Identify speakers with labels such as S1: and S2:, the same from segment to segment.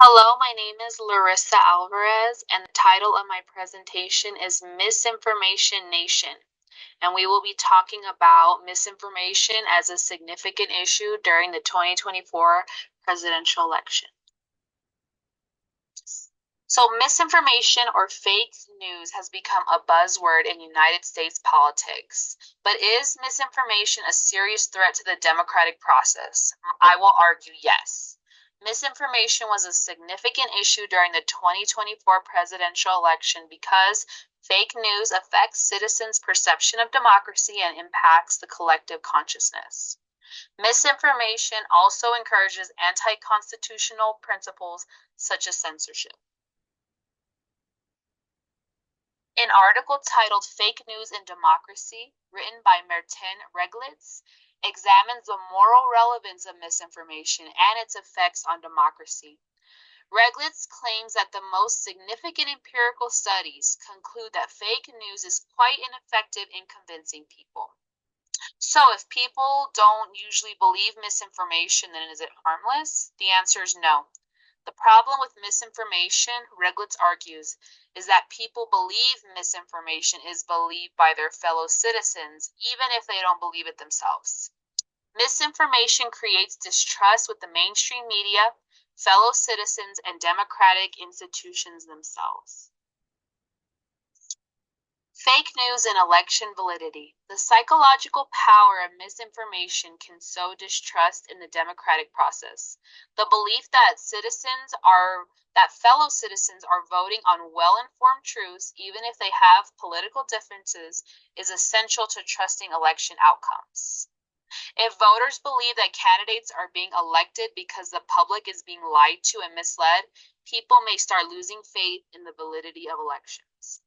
S1: Hello, my name is Larissa Alvarez, and the title of my presentation is Misinformation Nation. And we will be talking about misinformation as a significant issue during the 2024 presidential election. So, misinformation or fake news has become a buzzword in United States politics. But is misinformation a serious threat to the democratic process? I will argue yes. Misinformation was a significant issue during the 2024 presidential election because fake news affects citizens' perception of democracy and impacts the collective consciousness. Misinformation also encourages anti constitutional principles such as censorship. An article titled Fake News in Democracy, written by Martin Reglitz, examines the moral relevance of misinformation and its effects on democracy. Reglitz claims that the most significant empirical studies conclude that fake news is quite ineffective in convincing people. So, if people don't usually believe misinformation, then is it harmless? The answer is no. The problem with misinformation, Reglitz argues, is that people believe misinformation is believed by their fellow citizens, even if they don't believe it themselves. Misinformation creates distrust with the mainstream media, fellow citizens, and democratic institutions themselves. Fake news and election validity. The psychological power of misinformation can sow distrust in the democratic process. The belief that fellow citizens are voting on well-informed truths, even if they have political differences, is essential to trusting election outcomes. If voters believe that candidates are being elected because the public is being lied to and misled, people may start losing faith in the validity of elections.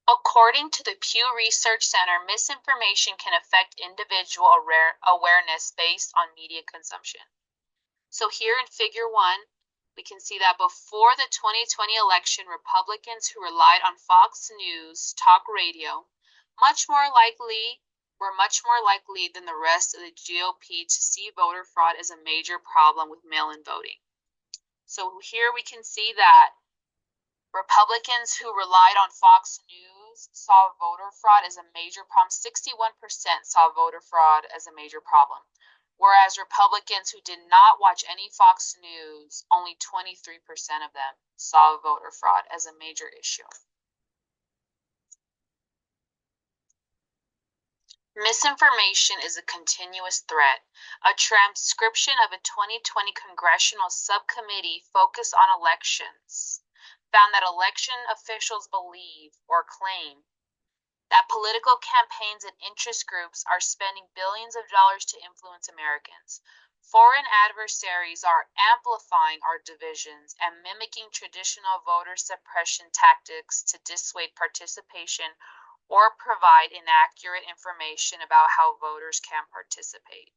S1: According to the Pew Research Center, misinformation can affect individual awareness based on media consumption. So here in Figure 1, we can see that before the 2020 election, Republicans who relied on Fox News talk radio were much more likely than the rest of the GOP to see voter fraud as a major problem with mail-in voting. So here we can see that Republicans who relied on Fox News saw voter fraud as a major problem. 61% saw voter fraud as a major problem. Whereas Republicans who did not watch any Fox News, only 23% of them saw voter fraud as a major issue. Misinformation is a continuous threat. A transcription of a 2020 congressional subcommittee focused on elections found that election officials believe or claim that political campaigns and interest groups are spending billions of dollars to influence Americans. Foreign adversaries are amplifying our divisions and mimicking traditional voter suppression tactics to dissuade participation or provide inaccurate information about how voters can participate.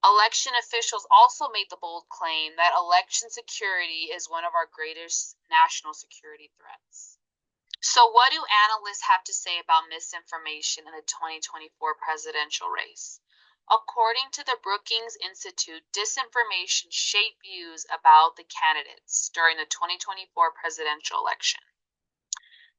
S1: Election officials also made the bold claim that election security is one of our greatest national security threats. So, what do analysts have to say about misinformation in the 2024 presidential race? According to the Brookings Institute, disinformation shaped views about the candidates during the 2024 presidential election.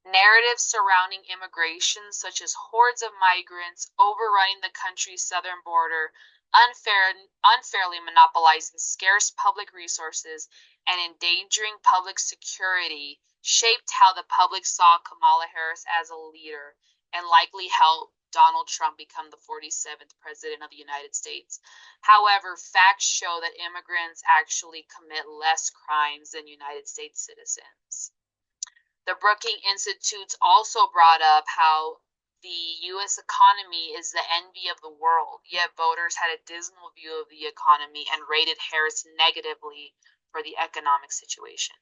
S1: Narratives surrounding immigration, such as hordes of migrants overrunning the country's southern border, unfairly monopolizing scarce public resources, and endangering public security, shaped how the public saw Kamala Harris as a leader and likely helped Donald Trump become the 47th president of the United States. However, facts show that immigrants actually commit less crimes than United States citizens. The Brookings Institute also brought up how the U.S. economy is the envy of the world, yet voters had a dismal view of the economy and rated Harris negatively for the economic situation.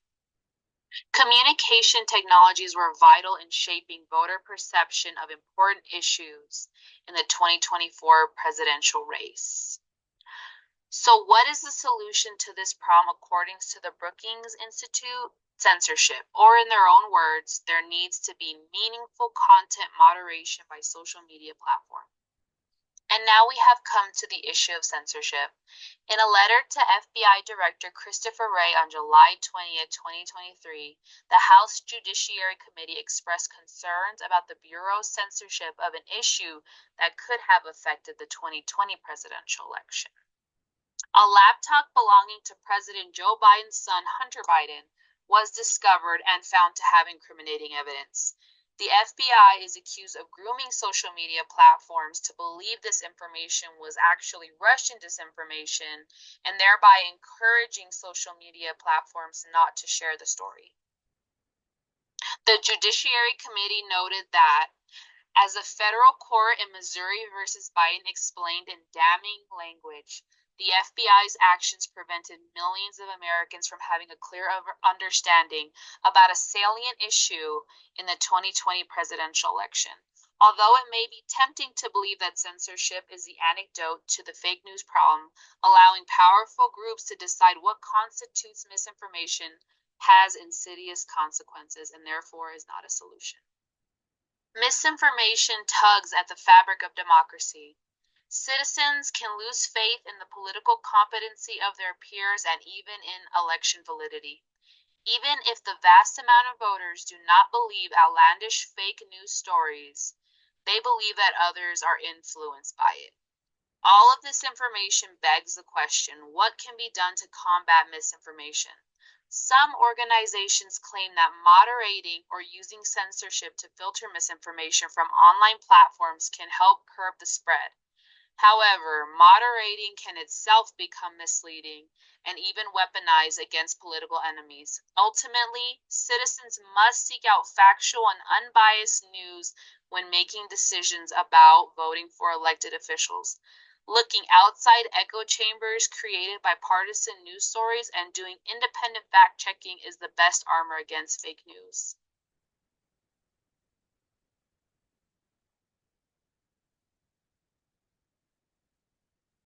S1: Communication technologies were vital in shaping voter perception of important issues in the 2024 presidential race. So, what is the solution to this problem according to the Brookings Institute? Censorship, or in their own words, there needs to be meaningful content moderation by social media platforms. And now we have come to the issue of censorship. In a letter to FBI Director Christopher Wray on July 20th, 2023, the House Judiciary Committee expressed concerns about the Bureau's censorship of an issue that could have affected the 2020 presidential election. A laptop belonging to President Joe Biden's son, Hunter Biden, was discovered and found to have incriminating evidence. The FBI is accused of grooming social media platforms to believe this information was actually Russian disinformation and thereby encouraging social media platforms not to share the story. The Judiciary Committee noted that as a federal court in Missouri versus Biden explained in damning language, the FBI's actions prevented millions of Americans from having a clear understanding about a salient issue in the 2020 presidential election. Although it may be tempting to believe that censorship is the antidote to the fake news problem, allowing powerful groups to decide what constitutes misinformation has insidious consequences and therefore is not a solution. Misinformation tugs at the fabric of democracy. Citizens can lose faith in the political competency of their peers and even in election validity. Even if the vast amount of voters do not believe outlandish fake news stories, they believe that others are influenced by it. All of this information begs the question, what can be done to combat misinformation? Some organizations claim that moderating or using censorship to filter misinformation from online platforms can help curb the spread. However, moderating can itself become misleading and even weaponized against political enemies. Ultimately, citizens must seek out factual and unbiased news when making decisions about voting for elected officials. Looking outside echo chambers created by partisan news stories and doing independent fact-checking is the best armor against fake news.